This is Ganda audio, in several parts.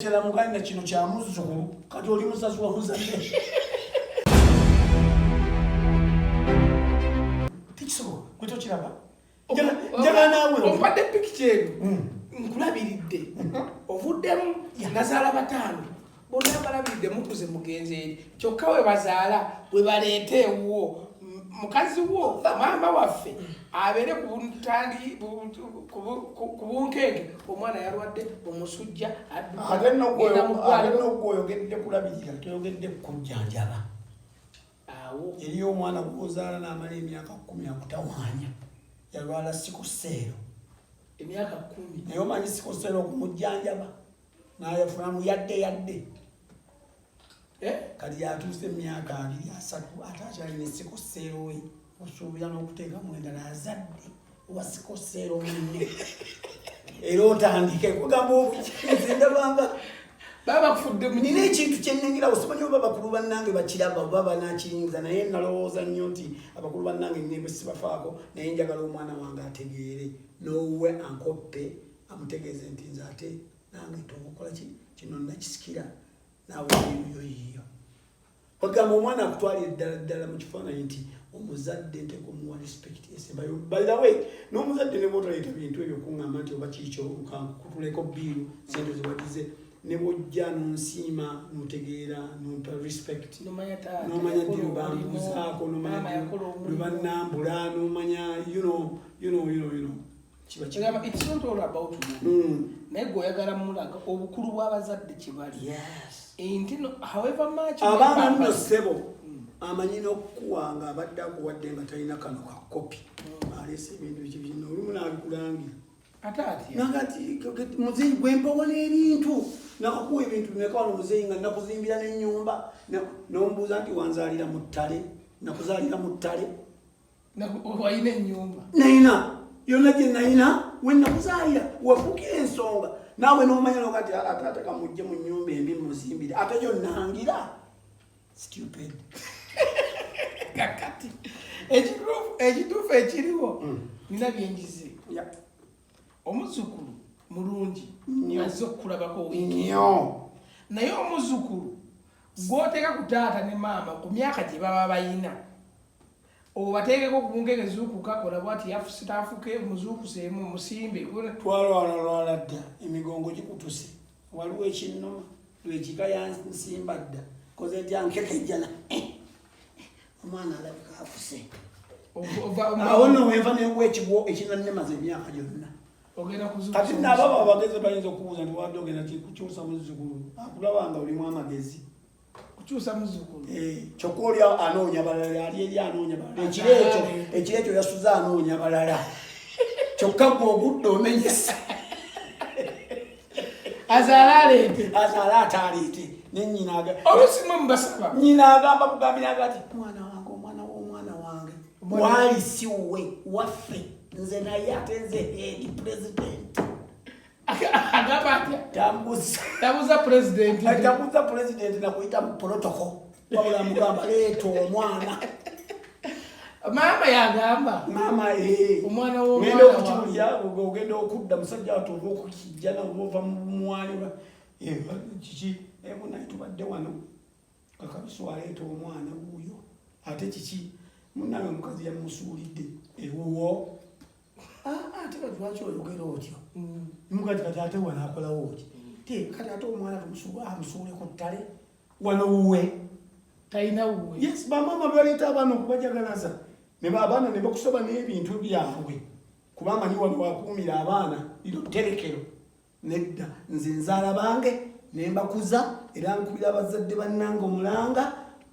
Tela muganda kino kya muzzukulu kati oli musasula Bazzadde. Tikisobola gwe tokiraba njagala naawe ompadde picture nkulabiridde ovuddemu nazaala bataano bonna balabiridde mukuze mugenzi eri kyokka we bazaala we baleeta ewuwo mukazi wo maama waffe abeere ku buntandi ku bunkeege omwana yalwadde omusujja ate n'ogwoyogedde kulabirira toyogedde kujjanjaba awo eriyo omwana gwozaala n'amala emyaka 10 akutawaanya yalwala sikuseero emyaka 10 naye omanyi sikuseero okumujjanjaba nayefunamu yadde kati yatuuse emyaka 23 ate akyalina sikuseero we osuubira n'okuteekamu endala azadde owa sikuseero munne era otandike kugamba obukizi ndabanga baba kufudde nina ekintu kyennengerawo simanyi oba bakulu bannange bakiraba oba banakiyinza naye nalowooza nnyo nti abakulu bannange nnembe sibafaako naye njagala omwana wange ategeere n'owe ankoppe amutegeeze nti nze ate nange tokola kino nakisikira naawe yiyo ogamba omwana akutwalira ddala mu kifaananyi nti omuzadde ntekumuwa respect esembayo by the way n'omuzadde ne bw'otaleeta bintu ebyo kuŋŋamba nti oba kiikyo kutuleko biiru sente ziwagize ne bw'ojja n'onsiima n'otegeera n'ompa respect n'omanya nti lubambuzaako n'omanya lubannambula n'omanya you know it's not all about naye gweoyagala mulaga obukulu bw'abazadde kibali nti however much abaana nno ssebo amanyi n'okukuwanga abadde akuwadde nga talina kano ka kopi aleese ebintu ekibino olumu n'abikulangira ate atya nagati muzeeyi gwembawa n'ebintu nakakuwa ebintu nekawano muzeeyi nga nakuzimbira n'ennyumba n'ombuuza nti wanzaalira mu ttale nakuzaalira mu ttale walina ennyumba nayina yonna gye nayina we nakuzaalira wafuukira ensonga naawe n'omanya nokati ate kamujje mu nnyumba embi muzimbire ate gyo nangira stupid kakati ekituufu ekiriwo nina byenjize omuzukulu mulungi azze okukulabako nnyo naye omuzukulu gw'oteeka ku taata ne maama ku myaka gye baba bayina obateekeko ku bunkege zuukukakola bwati yafusitaafuke muzuukuseemu musimbe twalwala dda emigongo gikutuse waliwo ekinnoma lwekika yansimba dda koze ntya nkekejjana omwana alabika afuse awo nno wenva newa ekigwo ekinannemaze emyaka gyonna kati nababa abagezi bayinza okubuuza nti wadde ogenda kukyusa muzzukulu akulabanga olimu amagezi kukyusa muzzukulu kyokka oli anoonya balala ali eri anoonya balala ekiro ekyo yasuze anoonya balala kyokka gwe ogudde omenyesa azaala aleete azaala ate aleete nenyina olusimu mubasaba nyina agamba mugambira agati omwana wange omwana w'omwana wange waali si we waffe nze naye ate nze head president agamba atya tabuza president nakuyita mu protocol wabula mugamba leeta omwana maama yagamba maama omwana w'omwana okukiwulya ogenda okudda musajja watuuva okukijja naova mu mwanyi kiki naye tubadde wano kakabisi aleeta omwana wuuyo ate kiki munange omukazi yamusuulidde ewuwo ate kati lwaki oyogera otyo mugati kati ate wano akolawo oti kati ate omwana amusuule ku ttale wano wuwe talina wuwe yes bamama baleeta abaana okubajagalaza abaana ne bakusoba n'ebintu byabwe kuba amanyi wano wakuumira abaana lino tterekero nedda nze nzaala bange nembakuza era nkubira abazadde bannange omulanga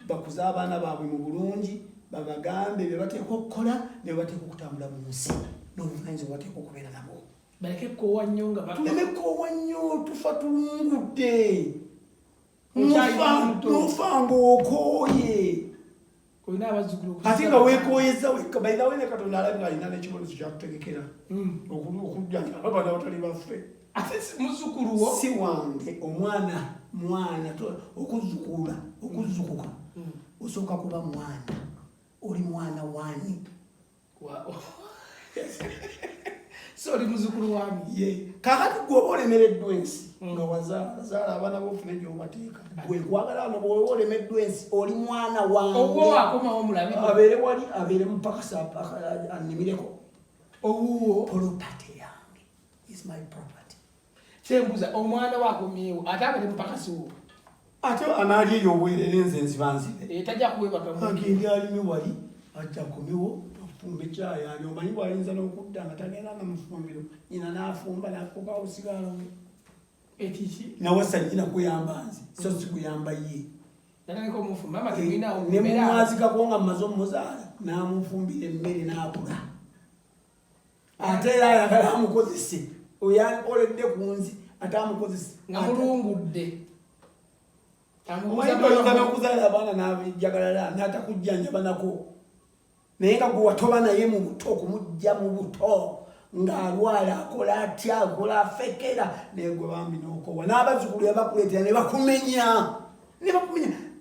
bakuza abaana baabwe mu bulungi babagambe bye bateeka okukola ne bateeka okutambula mu nsi n'obuvunanyizibwa bateeka okubeera nabo baleke koowa nnyo nga tuleme koowa nnyo tufa tulungudde nofa ng'okooye ate nga weekooyeza wekka bairawe ne katonda alabi ng'alina n'ekibonezo kyakutegekera okujjanja abana batali baffe ate muzzukulu wo si wange mwana okuzzukuka osooka kuba mwana oli mwana wani Sorry muzukulu wami. Ye. Kakati gwe olemereddwa ensi nga wazaala abaana b'ofune gy'obateeka. Gwe kwagala no bw'oba olemereddwa ensi oli mwana wange. Owo akomawo mulabi. Abeere wali abeere mpaka annimireko. Owo property yange is my property. Kyembuza omwana wakomyewo ate abeere mpaka siwo. Ate anaali eyo obwerere nze nzibanzibe. Tajja kuwebaka mu. Agende alime wali ajja komewo afumbe caayi ali omanyi bw'ayinza n'okudda nga tagenda nga mufumbiro nyina n'afumba n'afuuka osigala we. Ekiki nawasa nyina kuyamba nze so si kuyamba ye. Natandika omufumba mama temwina ne mumwazikako nga mmaze omuzaala n'amufumbira emmere n'akula. Ate era ayagala amukozese oledde ku nzi ate amukozese nga mulungudde. Oyinza n'okuzaala abaana n'abajagalala n'atakujjanjaba nako naye nga gwe watoba naye mu buto okumujja mu buto ng'alwala akola atya akola afekera naye gwe bambi n'okowa n'abazzukulu abakuleetera ne bakumenya.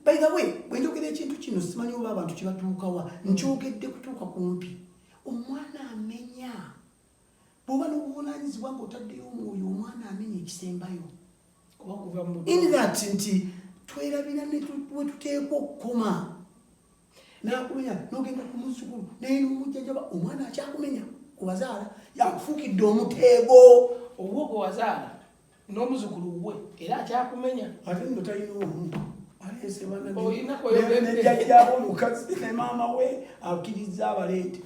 By the way bwe njogera ekintu kino simanyi oba abantu kye batuukawa nkyogedde kutuuka kumpi. Omwana amenya bw'oba n'obuvunaanyizibwa ng'otaddeyo omwoyo omwana amenya ekisembayo. In that nti twerabira ne wetuteekwa okukoma n'akumenya n'ogenda ku muzzukulu naye n'omujjanjaba omwana akyakumenya kubazaala yakufuukidde omuteego. Obwo gwe wazaala n'omuzzukulu we era akyakumenya. Ate nno talina omu aleese Oyinako olukazi ne maama we akkiriza abaleete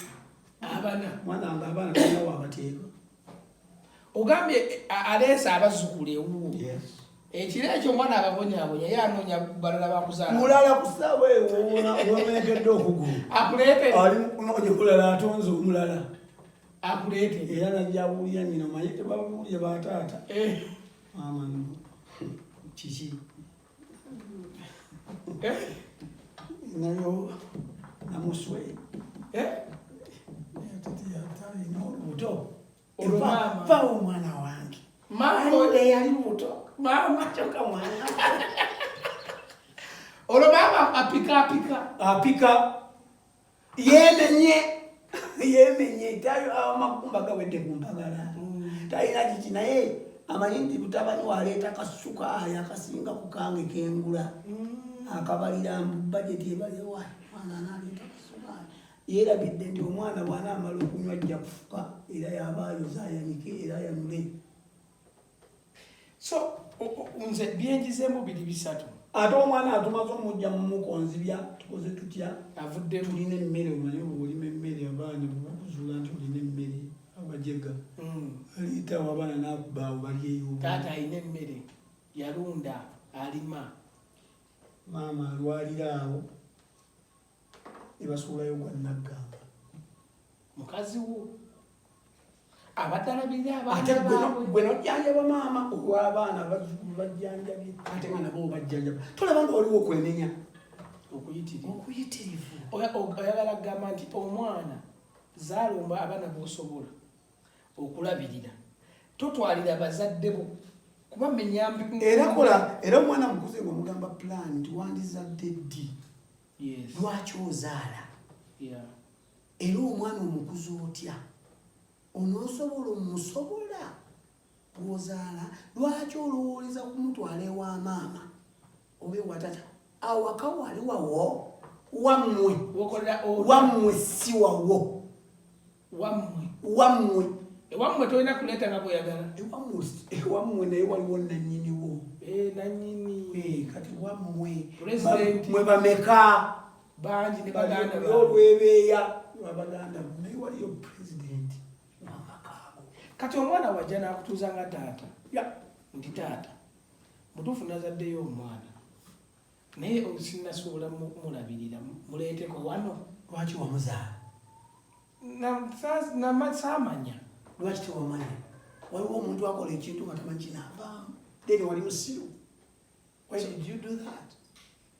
abana mwana nga abaana talina waabateeka. Ogambye aleese abazzukulu ewuwo. Ekiro ekyo omwana ababonyaabonya ye anoonya balala bakuzaala. Mulala kusaawa ewo wemeekedde okugulu. Akuleetere. Ali mu kunoonya mulala atonze omulala. Akuleetere. Era najja abuulira nnyina omanye tebabuulire bataata. Maama no kiki nayo namuswe talina olubuto. Vaawo omwana wange. Maama eyali lubuto. Maama kyokka mwana. Olwo maama apika. Yemenye tayo amakumba gawedde ku mpagala. Talina kiki naye amanyi nti butabani waleeta kasukaali akasinga ku kange kengula. Akabalira mu bajeti ebalewa mwana analeeta kasukaali. Yeerabidde nti omwana bw'anaamala okunywa ajja kufuka era yabaayoza ayanike era yanule. So nze byenjizeemu biri bisatu. Ate omwana atumaze omujja mu mukonzibya tukoze tutya avudde tulina emmere omanyi olima emmere abaana bakuzuula nti olina emmere abajega aliitawo abaana n'abbaawo balyeyo. Taata alina emmere yalunda alima. Maama alwalira awo ne basuulayo gwa naggamba. Mukazi wo abadde alabirira ate abaana gwe nojjanjaba maama olw'abaana bazzukulu bajjanjabye ate nga nabo bajjanjaba. Tolaba nga waliwo okwenenya okuyitirivu. Oyagala kugamba nti omwana zaalumba abaana b'osobola okulabirira totwalira bazadde bo kuba menyambi. Era omwana mukuze gwe mugamba plan nti wandizadde ddi lwaki ozaala era omwana omukuze otya onoosobola omusobola gwozaala lwaki olowooleza kumutwala ewa maama oba ewa tata awaka wali wawo wammwe si wawo ewammwe tolina kuleeta nga bweyagala. Ewammwe naye waliwo nannyiniwo. Nannyini kati wammwe mwe bameka bangi ne baganda olwebeeya abaganda naye waliyo president wamakaabo. Kati omwana wajja n'akutuuza nga taata nti taata mutuufu nazaddeyo omwana naye sinnasobola mulabirira muleeteko wano. Lwaki wamuzaala? Saamanya. Lwaki tewamanya? Waliwo omuntu akola ekintu nga tamanyi kinaavaamu then wali musiru. Why did you do that?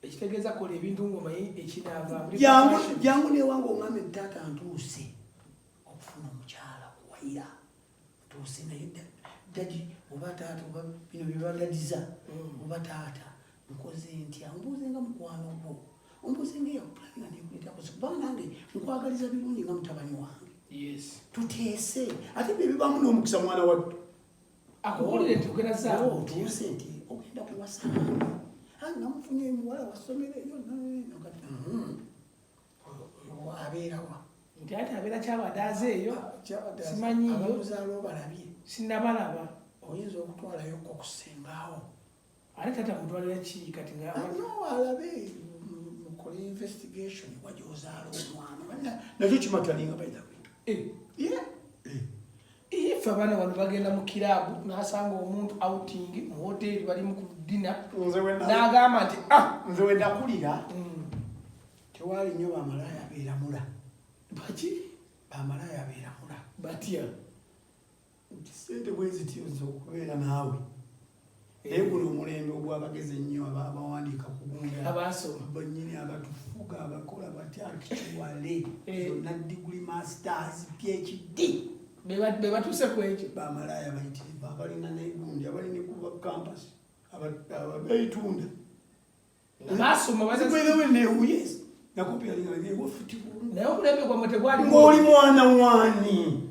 Ekitegeeza kola ebintu ng'omanyi ekinaavaamu. Jangu newange oŋŋambe taata ntuuse okufuna omukyala kuwayira ntuuse naye dadi oba taata oba bino byebagadiza oba taata nkoze ntya ombuuze nga mukwano gwo ombuuze nga eyakukulabira nekuleetako kubanga nange nkwagaliza birungi nga mutabani wange Yes. Tuteese. Ate bibamu n'omukisa mwana wattu. Akubulire nti ogenda zaawo. Tuuse nti ogenda kuwasa. Namufunye muwala wasomera eyo nokati. Abeerawa. Nti ate abeera kyabadaaze eyo. Simanyiyo. Abamuzaala obalabye. Sinnabalaba. Oyinza okutwalayo okusembawo. Ate tata mutwalira ki kati nga. No, alabe. Mukole investigation wajoozaala omwana. Nakyo kimatalinga bayita. Yeah. Ife abaana bano bagenda mu kiraabu n'asanga omuntu outing mu hoteri bali mu kudina n'agamba nti nze we nakulira tewaali nnyo bamalaaya abeeramula. Baki? Bamalaaya abeeramula. Batya? Nti ssente bwe ziti oyinza okubeera naawe. Naye guno omulembe ogw'abagezi ennyo abawandiika ku gunga abaasoma bannyini abatufuga abakola batya akituwale zonna diguli masters phd be batuuse ku ekyo bamalaaya bayitirivu abalina negundi abalina kuba campus abeitunda baasoma bazikwerewe neuyes nakopialingaewofutikulu naye omulembe gwamwe tegwali ng'oli mwana wani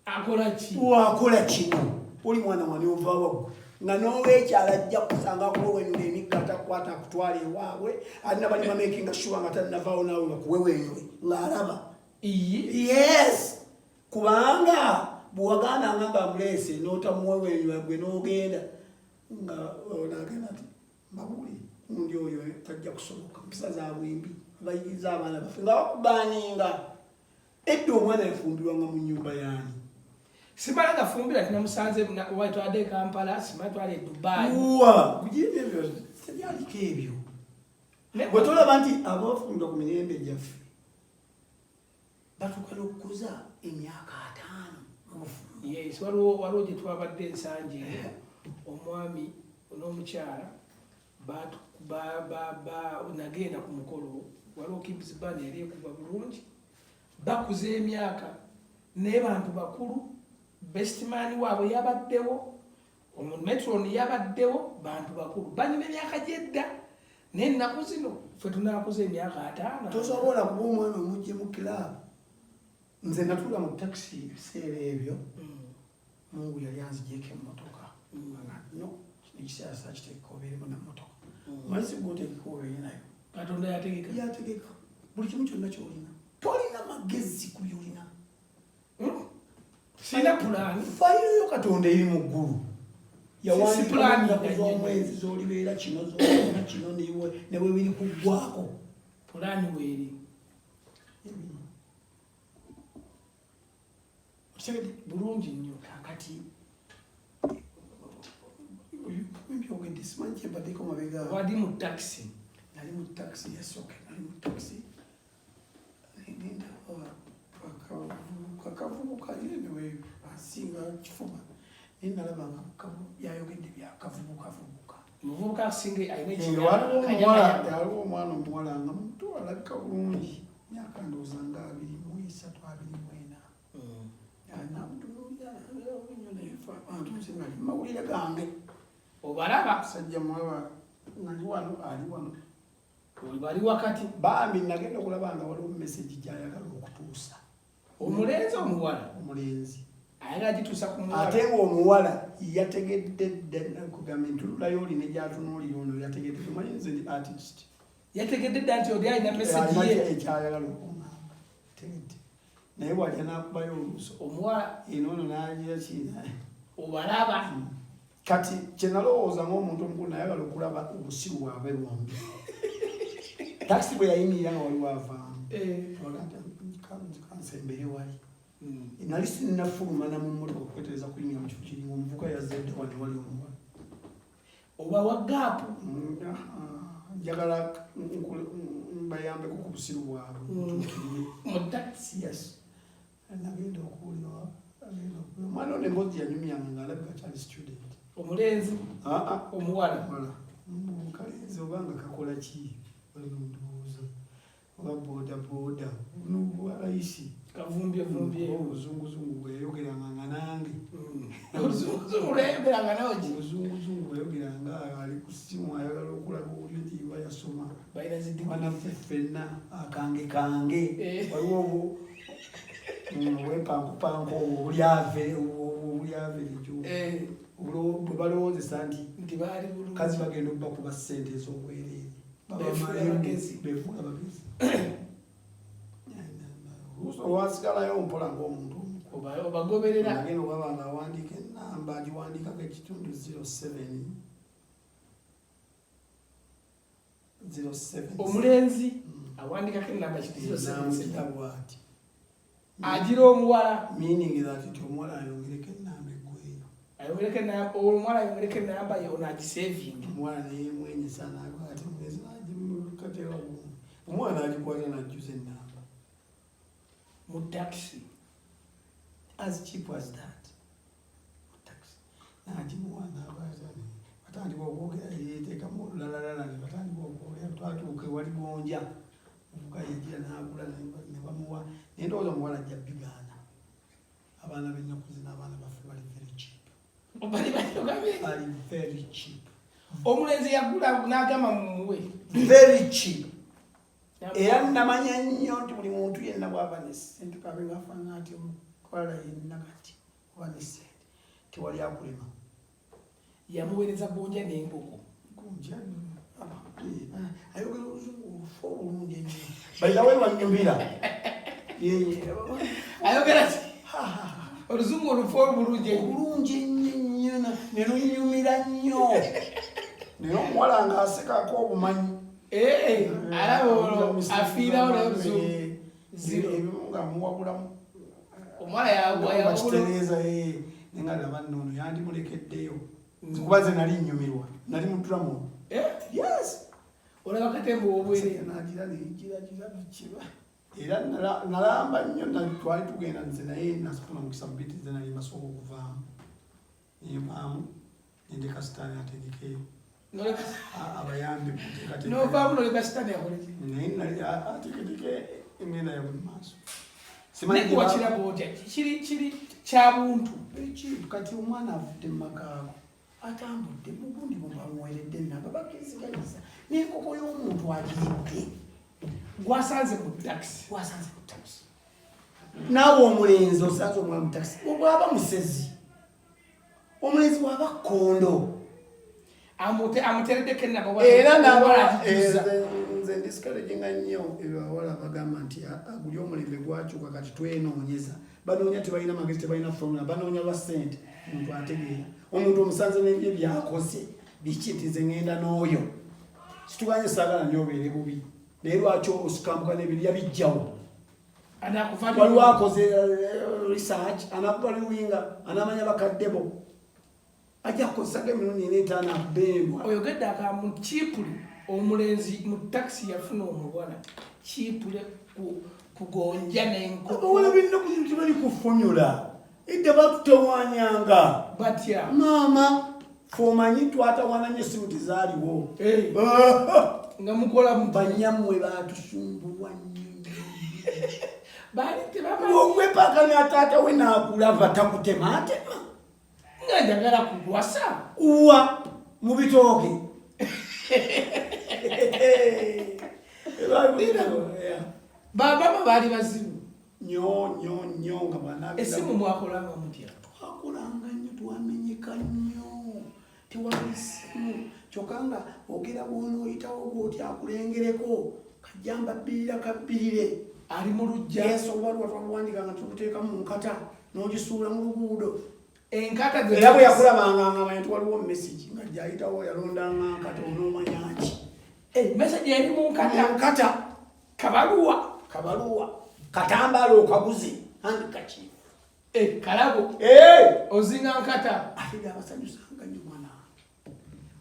akola ki wakola kino oli mwana wani ova waggwe nga n'oweekyala ajja kusanga kuwewenyula emigga atakwata akutwala ewaabwe alina balima making sure nga tannavaawo naawe bakuwewenyule ng'alaba. Yes, kubanga bwewaganda nga amuleese n'otamuwewenyula gwe n'ogenda nga onagenda nti mbabuli mundi oyo tajja kusoboka mpisa za bwimbi abayigiriza abaana baffe nga bakubaninga edda omwana yafumbirwanga mu nnyumba yaani. Simala gafumbira tinamusanze watwade Kampala simala twale Dubai. Kujibye ebyo sebyaliko ebyo. Bwe tolaba nti abafumbira ku mirembe gyaffe batukala okukuza emyaka 5. Yes, waliwo gye twabadde ensanje omwami n'omukyala nagenda ku mukolo waliwo Kibsban yali ekuba bulungi bakuza emyaka naye bantu bakulu. Bestman waabwe yabaddewo, omumetron yabaddewo, bantu bakulu. Banyina emyaka gyedda, naye ennaku zino ffe tunaakuza emyaka 5. Tosobola kuba omwana omugye mu kiraabu. Nze natuula mu takisi ebiseera ebyo, Mungu yali anzigyeko emmotoka. No, ekiseera saakiteeka obeeremu n'emmotoka. Manyi gwotegeka obeere nayo. Katonda yategeka. Yategeka. Buli kimu kyonna ky'olina. Tolina magezi ku by'olina. Sina pulani. Faayo Katonda eri mu ggulu. Yawandiika omwezi z'olibeera kino z'olina kino ne bwe biri kuggwako. Pulani weeri. Bulungi nnyo. Kakati mbyogedde simanyi kyembaddeko mabega. Wali mu takisi. Nali mu takisi yasooka nali mu takisi. Kakavubuka yenewe asinga kifuba naye nalaba nga yayogedde byakavubuka. Omuvubuka asinga alina waliwo omwana omuwala nga muto alabika bulungi myaka ndowooza nga 23 24 namutunuulira nze nali mawulire gange obalaba sajja mulaba nali wano ali wano bali wakati bambi nagenda okulaba nga waliwo message gyayagala okutuusa. Omulenzi omuwala? Omulenzi. Ayagala gituusa ku muwala. Ate ng'omuwala yategedde dda kugamba entululayo oli ne gyatunuulira ono yategedde. Omanyi nze ndi artist. Yategedde dda nti oli alina message ye. Alina ekyayagala okungamba. Tegedde. Naye bw'atya n'akubayo oluuso. Omuwala. Eno n'agira kiina. Obalaba. Kati kye nalowooza ng'omuntu omukulu nayagala okulaba obusiru bwabwe bombi. Takisi bwe yayimirira nga waliwo avaamu. Kansembere wali. Nali sinnafuluma na mu mmotoka okwetereza kulinnya mu kifo kirimu omuvuka yazadde wali omuwala. Oba wa gaapu. Njagala mbayambeko ku busiru bwabwe. Mu takisi. Yes. Nagenda okuwulira. Omwana ono emboozi yanyumyanga ng'alabika kyali student. Omulenzi? Omuwala? Mukalenzi obanga kakola ki? Bali mu ndowooza. Oba boodabooda. Nubuwalayisi. Kavumbye. Obuzunguzungu bweyogeranga nga nange. Obuzunguzungu bweyogeranga nawe ki? Obuzunguzungu bweyogeranga ali ku ssimu ayagala okulaba olyo nti iba yasoma. Balina zidiguli. Banaffe ffenna akange. Waliwo Wepankupanko obulyave ejo. Bwe balowoozesa nti kazi bagenda okubakuba ssente ez'obwereere. Beefuula bagezi. Owasigalayo mpola ng'omuntu obagoberera. Agenda obaba ng'awandiika ennamba agiwandiikako ekitundu 07. Omulenzi awandikako ennamba kitundu 07 bw'ati. Agira omuwala. Meaning that omuwala ayongereko ennamba eggweyo. Omuwala ayongereko ennamba yo n'agisevinga. Omuwala naye mwenyisa n'akwata omwezi n'agimukatewa bumu. Omuwala n'agikwata n'ajjuza ennamba. Mu taxi. As cheap as that. Mu taxi. N'agimuwa n'abaza ne batandika okwogera yeeteekamu olulalala ne batandika okwogera twatuuka ewali gonja. Omuvuka yagira n'agula ne bamuwa. Naye ndowooza omuwala ajja bigaana. Abaana b'ennaku zino abaana baffe bali very cheap. Bali very cheap. Omulenzi yagula n'agamba mumuwe. Very cheap. Era namanya nnyo nti buli muntu yenna bw'aba n'essente kabe ng'afaanana ati omukwala yenna kati oba n'essente tewali akulema. Yamuweereza gonja n'enkoko. Gonja ayogera oluzungu olufu olulungi ennyo. Bayilawe banyumira. Ayogera ki? Oluzungu olufu olulungi ennyo ne lunyumira nnyo. Naye omuwala ng'asekako obumanyi. Alaba afiirawo n'oluzungu. Ebimu ng'amuwabulamu. Omuwala yawabula. Nenga laba nno yandimulekeddeyo. Kuba ze nali nnyumirwa. Nali mutulamu. Yes. Olaba katembo obwere. Nagira neyigira bikiba. Era nalamba nnyo twali tugenda nze naye nasifuna mukisa mubiti ze nali masooka okuvaamu. Nevaamu nendeka sitaani ategeke abayambi kuteekateeka. Novaamu noleka sitaani akoleki? Naye nali ateeketeke emyenda ya buli maaso. Nekuwakirago otya kiri kya buntu. Kati omwana avudde mu makaago atambudde mugundi bwebamuweeredde ennamba bakkiriziganyiza n'enkoko y'omuntu agiridde. Gwasanze mu taxi. Naawe omulenzi osanze omwana mu taxi bw'aba musezi. Omulenzi bw'aba kkondo. Amutereddeko ennamba. Era nze ndisikalegginga nnyo ebyo abawala bagamba nti guli omulembe gwakyuka kati twenoonyeza. Banoonya tebalina magezi tebalina formula banoonya lwa ssente. Omuntu ategeera. Omuntu omusanze n'ebyo byakoze biki nti nze ŋŋenda n'oyo. Situganye saagala nnyo obeere bubi. Naye lwaki osikambuka n'ebirya bijjawo. Waliwo akoze research anakubaluwinga anamanya bakaddebo. Ajja kukozesako emirundi n'etaano akubembwa. Oyogedde akamu kiipuli omulenzi mu taxi yafuna omuwala kiipule kugonja n'enkoko. Abawala b'ennaku zino tebali ku formula. Edda batutawanyanga. Batya? Maama omanyi twatawananye essimu tezaaliwo. Nga mukola mu banyammwe baatusumbulwa nnyo. Ogwepaka ne taata we n'akulava takutemaatema. Nga njagala kugwasa. Uwa mu bitooke. Baba baali bazibu. Nnyo nga banaabira. Essimu mwakolanga mutya? Twakolanga nnyo twamenyeka nnyo. Tewali ssimu. Kyokka nga ogera bw'onooyitawo bw'oti akulengereko kajjamba bbirira kabbirire. Ali mu luggya. Yesu olubaluwa twaluwandika nga tuluteeka mu nkata n'ogisuula mu luguudo. Enkata era bwe yakulabanga ng'amanyi waliwo mesagi nga gyayitawo yalondanga nkata onoomanya ki. Mesagi eri mu nkata. Kabaluwa. Katambaala okaguze. Handikachi. Kalabo. Ozinga nkata. Ate abasanyusanga nnyo mwana.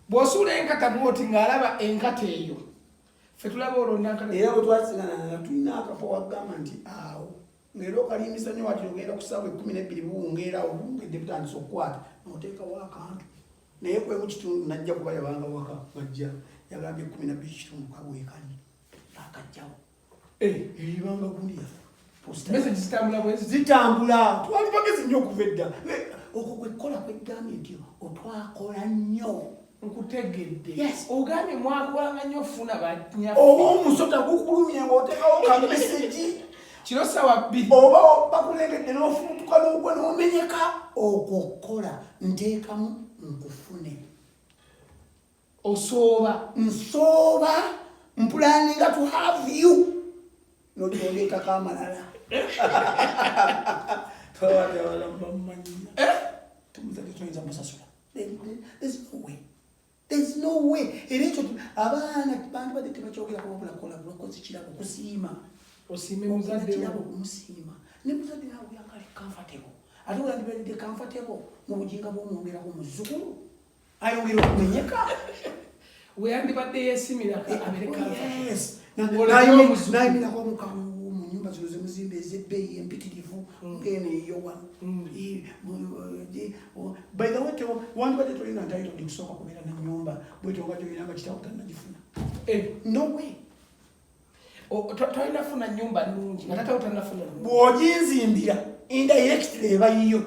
Bw'osuula enkata bw'oti ng'alaba enkata eyo. Ffe tulaba olonda nkata. Era bwe twasigana tulina akafo wagamba nti awo. Ngero kalimisa nnyo wati ogenda ku ssaawa 12 buwungeera obungedde butandisa okukwata n'oteekawo akantu. Naye kwe mu kitundu najja kuba yabanga waka bajja yagambye 12 kitundu kabwekali akajjawo. Ebibanga gundi yaffe. Message zitambula bwezi. Zitambula. Twali bagezi nnyo okuva edda. Okwo kwe kukola kwegambye nti otwakola nnyo. Nkutegedde. Yes. Ogambye mwakolanga nnyo funa banyaffe. Omusota gukulumye ng'oteekawo ka mesagi. kiro sawa 2 oba bakulengedde n'ofuutuka n'ogwa n'omenyeka okukkola nteekamu nkufune nsooba mpulaninga to have you nolyoleetako amalala tumuzadde tuyinza musasula. There's no way. Era ekyo abaana bantu badde tebakyogerako wabula kola bulokozi kirabo kusiima osiime muzadde kirabo kumusiima ne muzadde nawe yakali comfortable ate olandibadde comfortable mu bujinga bw'omwongerako muzzukulu ayongera okumenyeka weyandibadde yeesimira abereka nayimirako mukamu mu nyumba zino zemuzimba ez'ebbeeyi empitirivu ngene eyo wano. By the way, wandibadde tolina ntayitodi kusooka kubeera na nyumba bwetonga gyoyinanga kitawo tannagifuna. No way. Tolina funa nyumba nnungi nga tatawo tannafuna bw'oginzimbira indirectly eba yiyo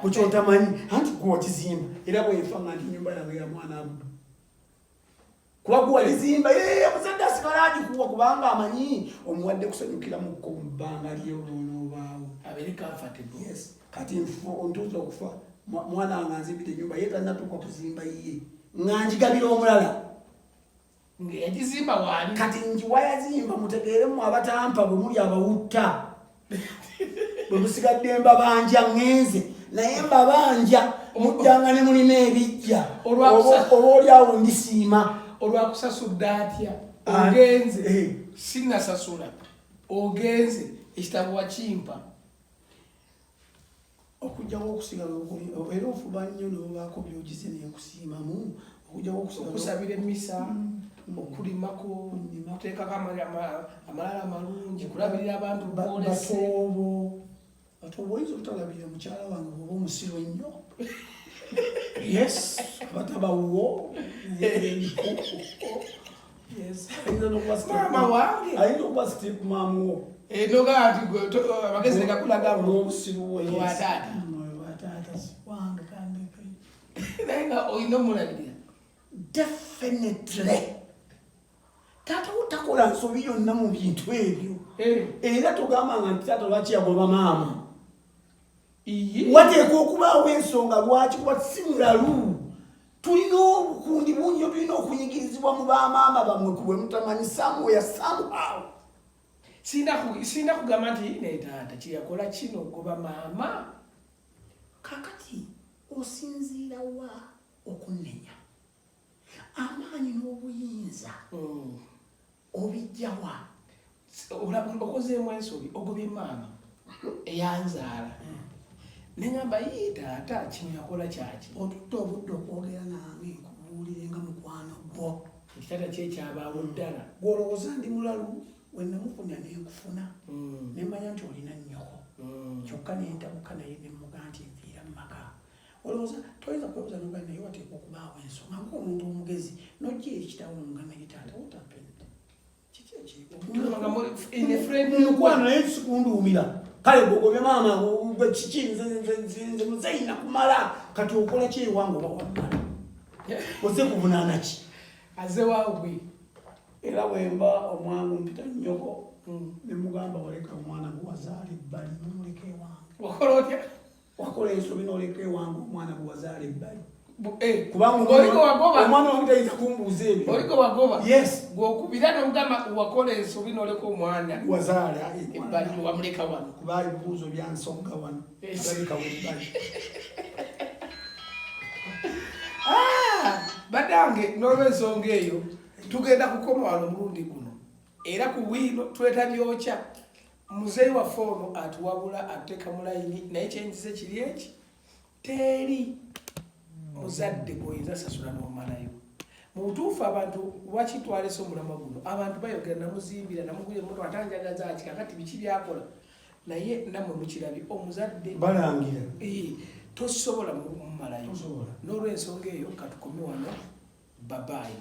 bwekyotamanyi anti gw'okizimba era bwefa nga nti nyumba yange ya mwana abudu kuba gwalizimba muzadde asigala agikuwa kubanga amanyi omuwadde kusanyukiramuko mu bbanga lyolwonoobaawo abeere comfortable. Yes. Kati ntuuza okufa mwana wange anzimbidde ennyumba ye tannatuuka kuzimba yiye nga njigabira omulala ng'eyagizimba waali kati njiwa yazimba mutegeeremu abatampa bwe muli abawutta bwe musigadde mbabanja ŋŋenze naye mbabanja mujjanga ne mulina ebijja oba oliawo ndisiima olwakusasudde atya ogenze sinnasasula ogenze ekitabo wakimpa okujjawo okusigala era ofuba nnyo n'obaako byogize nekusiimamu okujjawo okusabira emmisa okulimako okuteekako amalala amalungi kulabirira abantu batoobo oyinza obutalabirira mukyala wange bwoba omusiru ennyo yes batabawo ayinza okuba step mamuwo nogati abagezi nekakulagan'obusiruwo wataata wange naye nga olina omulabirira definitely taata utakola nsobi yonna mu bintu ebyo era togambanga nti taata lwaki yagoba maama wateeka okubaawo ensonga lwaki kuba si mulalu tulina obukundi bungi tulina okunyigirizibwa mu bamaama bammwe kubwe mutamanyi samuya somehow sinda kugamba nti naye taata kyeyakola kino goba maama kakati osinziira wa okunnenya amaanyi n'obuyinza obijjawa okozeemu ensobi ogobye maama eyanzaala neŋamba yii taata kino yakola kyaki otutta obudde okwogera nange nkubuulire nga mukwano gwo ekitata kyekyabaawo ddala gwolowooza ndi mulalu wenamufuna nenkufuna nemanya nti olina nnyoko kyokka nentabuka naye nemuga nti nviira mu maka olowooza toyinza kwebuuza noga naye wateeka okubaawo ensonga ngaomuntu omugezi nojja ekitawo nomugamba yitaata wotapende kiki ekirikwana naye sikunduumira kale gwogobye maama kiki nze muzeyina kumala kati okola kyewange oba wammala oze kuvunaana ki azewaagwe era bwemba omwangu mpita nnyoko nemugamba waleka omwana gwewazaala ebbali nomuleka ewange wakola otya wakola ensobi noleka ewange omwana gwewazaala ebbali omwana wange tayinza kumbuuza ebyo oliko wagoba yes gwokubira nomugamba wakola ensobi noleka omwana wazaala ebbali wamuleka wano kuba ebibuuzo byansonga wano balekawo ebbali badange n'olwensonga eyo tugenda kukoma wano mulundi guno era ku bwino twetabyokya muzeeyi waffe ono atuwabula atuteeka mu layini naye kyenzize kiri eki teri muzadde gwoyinza sasula n'omalayo mu butuufu abantu wakitwalesa omulamwa guno abantu bayogera namuzimbira namugulya muntu atanjagaza ati kakati biki byakola naye nammwe mukirabye omuzadde balangira tosobola mumalayo n'olwensonga eyo katukome wano babayi